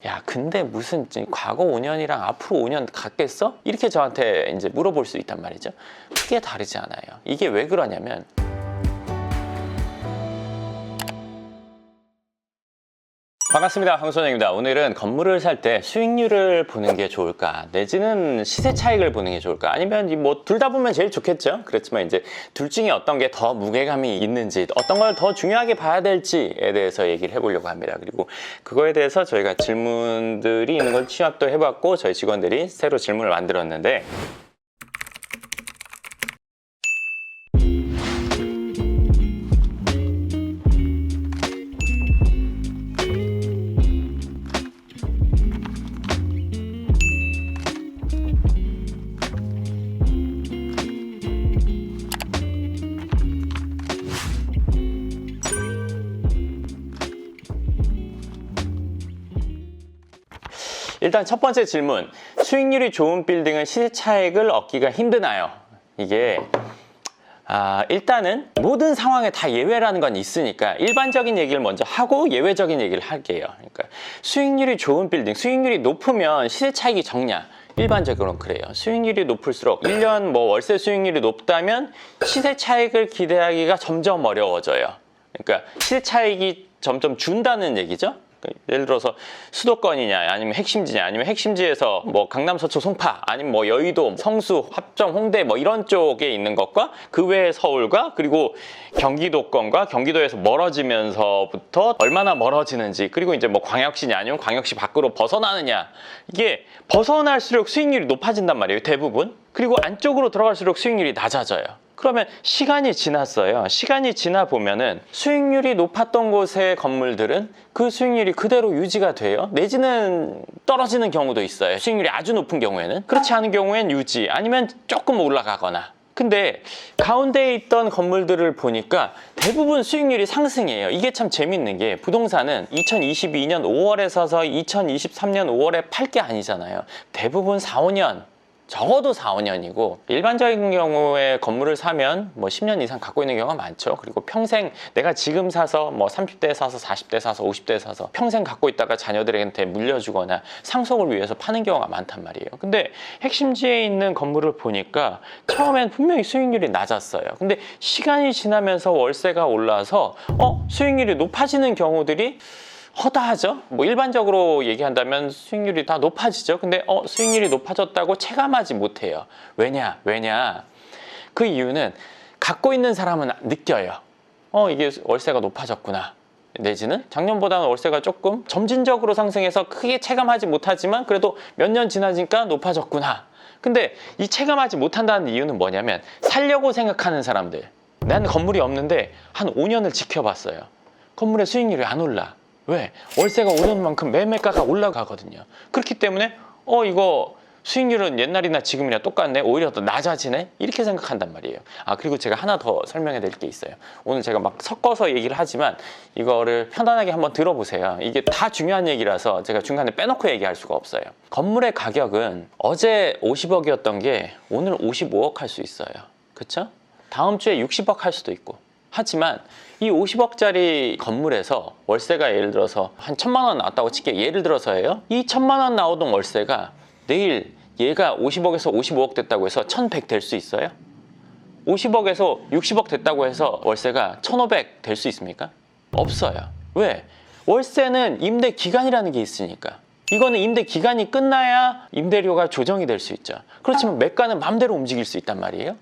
야, 근데 무슨 과거 5년이랑 앞으로 5년 같겠어? 이렇게 저한테 이제 물어볼 수 있단 말이죠. 크게 다르지 않아요. 이게 왜 그러냐면 반갑습니다. 황선영입니다. 오늘은 건물을 살 때 수익률을 보는 게 좋을까, 내지는 시세 차익을 보는 게 좋을까, 아니면 뭐 둘 다 보면 제일 좋겠죠. 그렇지만 이제 둘 중에 어떤 게 더 무게감이 있는지, 어떤 걸 더 중요하게 봐야 될지에 대해서 얘기를 해보려고 합니다. 그리고 그거에 대해서 저희가 질문들이 있는 걸 취합도 해봤고, 저희 직원들이 새로 질문을 만들었는데, 일단 첫 번째 질문, 수익률이 좋은 빌딩은 시세 차익을 얻기가 힘드나요? 이게 일단은 모든 상황에 다 예외라는 건 있으니까 일반적인 얘기를 먼저 하고 예외적인 얘기를 할게요. 그러니까 수익률이 좋은 빌딩, 수익률이 높으면 시세 차익이 적냐? 일반적으로는 그래요. 수익률이 높을수록 1년 뭐 월세 수익률이 높다면 시세 차익을 기대하기가 점점 어려워져요. 그러니까 시세 차익이 점점 준다는 얘기죠. 예를 들어서 수도권이냐, 아니면 핵심지냐, 아니면 핵심지에서 뭐 강남, 서초, 송파, 아니면 뭐 여의도, 성수, 합정, 홍대 뭐 이런 쪽에 있는 것과 그 외에 서울과 그리고 경기도권과 경기도에서 멀어지면서부터 얼마나 멀어지는지, 그리고 이제 뭐 광역시냐 아니면 광역시 밖으로 벗어나느냐, 이게 벗어날수록 수익률이 높아진단 말이에요, 대부분. 그리고 안쪽으로 들어갈수록 수익률이 낮아져요. 그러면 시간이 지났어요. 시간이 지나 보면은 수익률이 높았던 곳의 건물들은 그 수익률이 그대로 유지가 돼요. 내지는 떨어지는 경우도 있어요. 수익률이 아주 높은 경우에는. 그렇지 않은 경우엔 유지, 아니면 조금 올라가거나. 근데 가운데에 있던 건물들을 보니까 대부분 수익률이 상승이에요. 이게 참 재밌는 게, 부동산은 2022년 5월에 사서 2023년 5월에 팔 게 아니잖아요. 대부분 4, 5년, 적어도 4, 5년이고, 일반적인 경우에 건물을 사면 뭐 10년 이상 갖고 있는 경우가 많죠. 그리고 평생 내가 지금 사서 뭐 30대 사서 40대 사서 50대 사서 평생 갖고 있다가 자녀들한테 물려주거나 상속을 위해서 파는 경우가 많단 말이에요. 근데 핵심지에 있는 건물을 보니까 처음엔 분명히 수익률이 낮았어요. 근데 시간이 지나면서 월세가 올라서 수익률이 높아지는 경우들이 허다하죠. 뭐 일반적으로 얘기한다면 수익률이 다 높아지죠. 근데 수익률이 높아졌다고 체감하지 못해요. 왜냐? 그 이유는 갖고 있는 사람은 느껴요. 이게 월세가 높아졌구나. 내지는 작년보다는 월세가 조금 점진적으로 상승해서 크게 체감하지 못하지만 그래도 몇 년 지나니까 높아졌구나. 근데 이 체감하지 못한다는 이유는 뭐냐면, 살려고 생각하는 사람들, 난 건물이 없는데 한 5년을 지켜봤어요. 건물의 수익률이 안 올라. 왜? 월세가 오르는 만큼 매매가가 올라가거든요. 그렇기 때문에 이거 수익률은 옛날이나 지금이나 똑같네, 오히려 더 낮아지네, 이렇게 생각한단 말이에요. 그리고 제가 하나 더 설명해 드릴 게 있어요. 오늘 제가 막 섞어서 얘기를 하지만 이거를 편안하게 한번 들어보세요. 이게 다 중요한 얘기라서 제가 중간에 빼놓고 얘기할 수가 없어요. 건물의 가격은 어제 50억이었던 게 오늘 55억 할 수 있어요. 그쵸? 다음 주에 60억 할 수도 있고. 하지만 이 50억짜리 건물에서 월세가 예를 들어서 한 1,000만 원 나왔다고 칠게요. 예를 들어서예요. 이 1,000만 원 나오던 월세가 내일 얘가 50억에서 55억 됐다고 해서 1,100 될 수 있어요? 50억에서 60억 됐다고 해서 월세가 1,500 될 수 있습니까? 없어요. 왜? 월세는 임대 기간이라는 게 있으니까. 이거는 임대 기간이 끝나야 임대료가 조정이 될 수 있죠. 그렇지만 매가는 마음대로 움직일 수 있단 말이에요.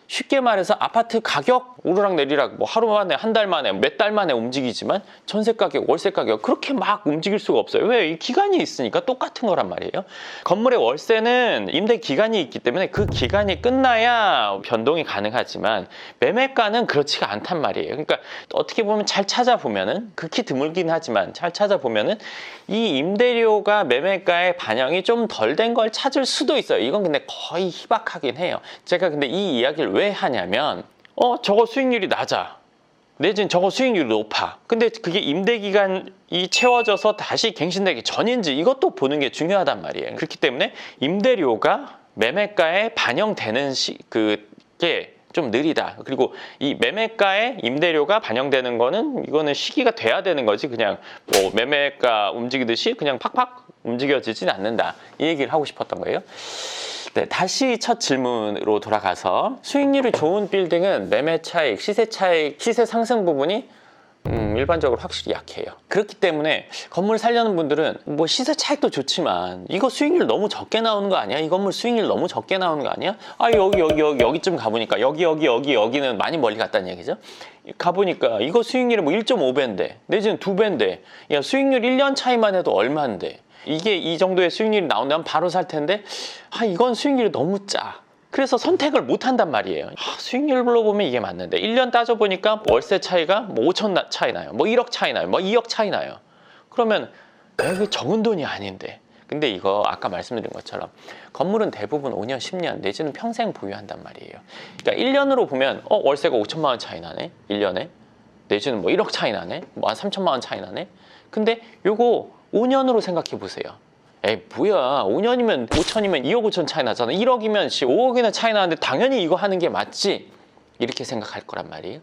쉽게 말해서 아파트 가격 오르락 내리락 뭐 하루 만에, 한 달 만에, 몇 달 만에 움직이지만 전세 가격, 월세 가격 그렇게 막 움직일 수가 없어요. 왜? 이 기간이 있으니까 똑같은 거란 말이에요. 건물의 월세는 임대 기간이 있기 때문에 그 기간이 끝나야 변동이 가능하지만 매매가는 그렇지가 않단 말이에요. 그러니까 어떻게 보면 잘 찾아보면은, 극히 드물긴 하지만 잘 찾아보면은 이 임대료가 매매가에 반영이 좀 덜 된 걸 찾을 수도 있어요. 이건 근데 거의 희박하긴 해요. 제가 근데 이 이야기를 왜 하냐면, 저거 수익률이 낮아, 내지는 저거 수익률이 높아. 근데 그게 임대기간이 채워져서 다시 갱신되기 전인지 이것도 보는 게 중요하단 말이에요. 그렇기 때문에 임대료가 매매가에 반영되는 그게 좀 느리다. 그리고 이 매매가에 임대료가 반영되는 거는 이거는 시기가 돼야 되는 거지 그냥 뭐 매매가 움직이듯이 그냥 팍팍 움직여지진 않는다. 이 얘기를 하고 싶었던 거예요. 네, 다시 첫 질문으로 돌아가서 수익률이 좋은 빌딩은 매매 차익, 시세 차익, 시세 상승 부분이 일반적으로 확실히 약해요. 그렇기 때문에 건물 살려는 분들은 뭐 시세 차익도 좋지만 이거 수익률 너무 적게 나오는 거 아니야? 이 건물 수익률 너무 적게 나오는 거 아니야? 아 여기쯤 가보니까 여기는 많이 멀리 갔다는 얘기죠. 가보니까 이거 수익률이 뭐 1.5배인데 내지는 2배인데 야 수익률 1년 차이만 해도 얼마인데 이게 이 정도의 수익률이 나온다면 바로 살 텐데 아 이건 수익률이 너무 짜. 그래서 선택을 못 한단 말이에요. 수익률로 보면 이게 맞는데 1년 따져보니까 월세 차이가 뭐 5천 차이 나요. 뭐 1억 차이 나요. 뭐 2억 차이 나요. 그러면 이게 적은 돈이 아닌데. 근데 이거 아까 말씀드린 것처럼 건물은 대부분 5년, 10년 내지는 평생 보유한단 말이에요. 그러니까 1년으로 보면 월세가 5천만 원 차이 나네. 1년에. 내지는 뭐 1억 차이 나네. 뭐 한 3천만 원 차이 나네. 근데 요거 5년으로 생각해 보세요. 에이 뭐야 5년이면 5천이면 2억 5천 차이 나잖아. 1억이면 5억이나 차이 나는데 당연히 이거 하는 게 맞지 이렇게 생각할 거란 말이에요.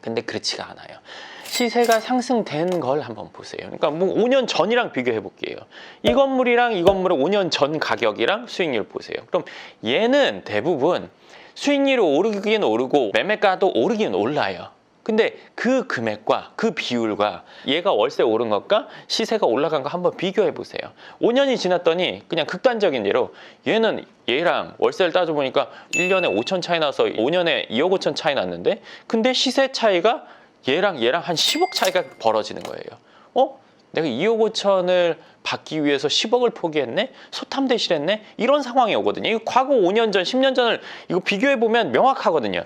근데 그렇지가 않아요. 시세가 상승된 걸 한번 보세요. 그러니까 뭐 5년 전이랑 비교해 볼게요. 이 건물이랑 이 건물의 5년 전 가격이랑 수익률 보세요. 그럼 얘는 대부분 수익률이 오르긴 오르고 매매가도 오르긴 올라요. 근데 그 금액과 그 비율과 얘가 월세 오른 것과 시세가 올라간 거 한번 비교해 보세요. 5년이 지났더니 그냥 극단적인 예로 얘는 얘랑 월세를 따져보니까 1년에 5천 차이 나서 5년에 2억 5천 차이 났는데 근데 시세 차이가 얘랑 한 10억 차이가 벌어지는 거예요. 내가 2억 5천을 받기 위해서 10억을 포기했네? 소탐대실했네? 이런 상황이 오거든요. 이거 과거 5년 전, 10년 전을 이거 비교해 보면 명확하거든요.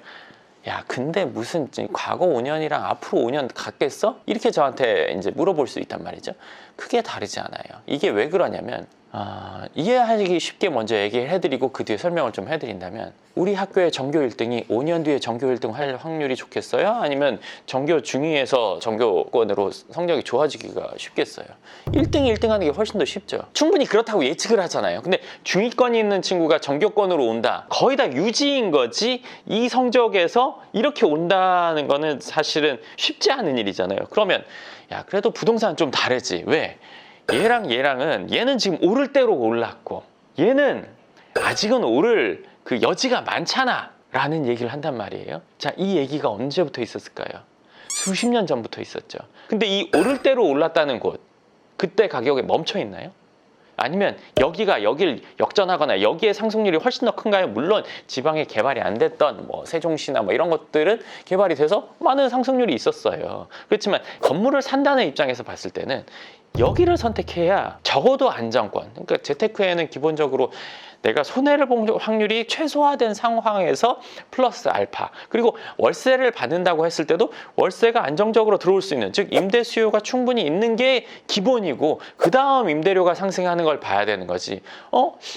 야, 근데 무슨 과거 5년이랑 앞으로 5년 같겠어? 이렇게 저한테 이제 물어볼 수 있단 말이죠. 크게 다르지 않아요. 이게 왜 그러냐면 이해하기 쉽게 먼저 얘기를 해드리고 그 뒤에 설명을 좀 해드린다면 우리 학교의 전교 1등이 5년 뒤에 전교 1등 할 확률이 좋겠어요? 아니면 전교 중위에서 전교권으로 성적이 좋아지기가 쉽겠어요? 1등 하는 게 훨씬 더 쉽죠. 충분히 그렇다고 예측을 하잖아요. 근데 중위권이 있는 친구가 전교권으로 온다. 거의 다 유지인 거지 이 성적에서 이렇게 온다는 거는 사실은 쉽지 않은 일이잖아요. 그러면 야 그래도 부동산은 좀 다르지. 왜? 얘랑은 얘는 지금 오를 대로 올랐고 얘는 아직은 오를 그 여지가 많잖아 라는 얘기를 한단 말이에요. 자, 이 얘기가 언제부터 있었을까요? 수십 년 전부터 있었죠. 근데 이 오를 대로 올랐다는 곳 그때 가격에 멈춰 있나요? 아니면 여길 역전하거나 여기에 상승률이 훨씬 더 큰가요? 물론 지방에 개발이 안 됐던 뭐 세종시나 뭐 이런 것들은 개발이 돼서 많은 상승률이 있었어요. 그렇지만 건물을 산다는 입장에서 봤을 때는 여기를 선택해야 적어도 안정권. 그러니까 재테크에는 기본적으로 내가 손해를 본 확률이 최소화된 상황에서 플러스 알파. 그리고 월세를 받는다고 했을 때도 월세가 안정적으로 들어올 수 있는, 즉 임대 수요가 충분히 있는 게 기본이고 그 다음 임대료가 상승하는 걸 봐야 되는 거지.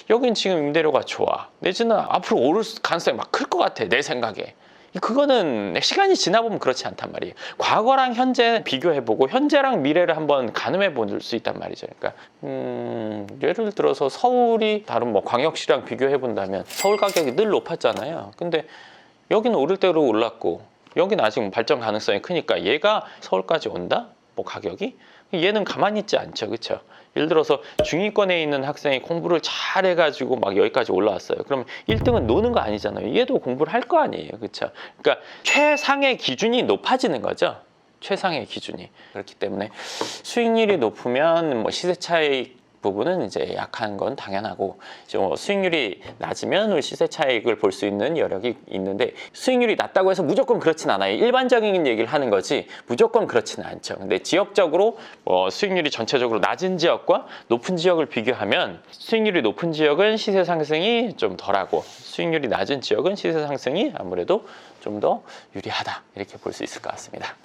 여긴 지금 임대료가 좋아. 내지는 앞으로 오를 가능성이 막 클 것 같아. 내 생각에. 그거는 시간이 지나보면 그렇지 않단 말이에요. 과거랑 현재 비교해보고 현재랑 미래를 한번 가늠해 볼 수 있단 말이죠. 그러니까 예를 들어서 서울이 다른 뭐 광역시랑 비교해 본다면 서울 가격이 늘 높았잖아요. 근데 여기는 오를 대로 올랐고 여기는 아직 발전 가능성이 크니까 얘가 서울까지 온다? 뭐 가격이? 얘는 가만히 있지 않죠. 그렇죠? 예를 들어서 중위권에 있는 학생이 공부를 잘 해가지고 막 여기까지 올라왔어요. 그러면 1등은 노는 거 아니잖아요. 얘도 공부를 할 거 아니에요. 그렇죠? 그러니까 최상의 기준이 높아지는 거죠. 최상의 기준이. 그렇기 때문에 수익률이 높으면 뭐 시세 차익 부분은 이제 약한 건 당연하고 수익률이 낮으면 시세 차익을 볼 수 있는 여력이 있는데 수익률이 낮다고 해서 무조건 그렇진 않아요. 일반적인 얘기를 하는 거지 무조건 그렇지는 않죠. 근데 지역적으로 수익률이 전체적으로 낮은 지역과 높은 지역을 비교하면 수익률이 높은 지역은 시세 상승이 좀 덜하고 수익률이 낮은 지역은 시세 상승이 아무래도 좀 더 유리하다 이렇게 볼 수 있을 것 같습니다.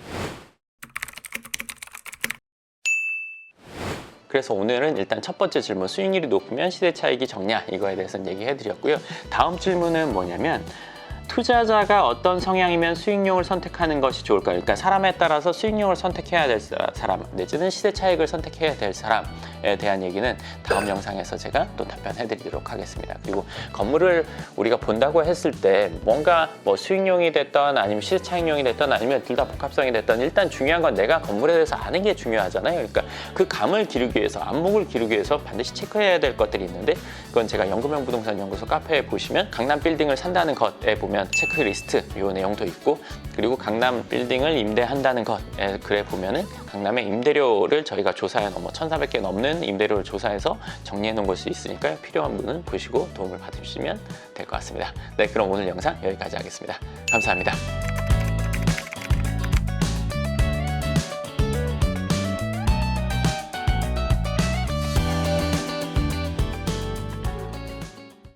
그래서 오늘은 일단 첫 번째 질문, 수익률이 높으면 시세 차익이 적냐 이거에 대해서 얘기해 드렸고요. 다음 질문은 뭐냐면 투자자가 어떤 성향이면 수익용을 선택하는 것이 좋을까요? 그러니까 사람에 따라서 수익용을 선택해야 될 사람 내지는 시세 차익을 선택해야 될 사람에 대한 얘기는 다음 영상에서 제가 또 답변해 드리도록 하겠습니다. 그리고 건물을 우리가 본다고 했을 때 뭔가 뭐 수익용이 됐던 아니면 시세 차익용이 됐던 아니면 둘 다 복합성이 됐던 일단 중요한 건 내가 건물에 대해서 아는 게 중요하잖아요. 그러니까 그 감을 기르기 위해서 안목을 기르기 위해서 반드시 체크해야 될 것들이 있는데 그건 제가 연금형 부동산 연구소 카페에 보시면 강남 빌딩을 산다는 것에 보면 체크리스트 요 내용도 있고 그리고 강남 빌딩을 임대한다는 것에 글에 보면은 강남의 임대료를 저희가 조사해 놓은 1,400개 넘는 임대료를 조사해서 정리해 놓은 걸 수 있으니까요. 필요한 분은 보시고 도움을 받으시면 될 것 같습니다. 네, 그럼 오늘 영상 여기까지 하겠습니다. 감사합니다.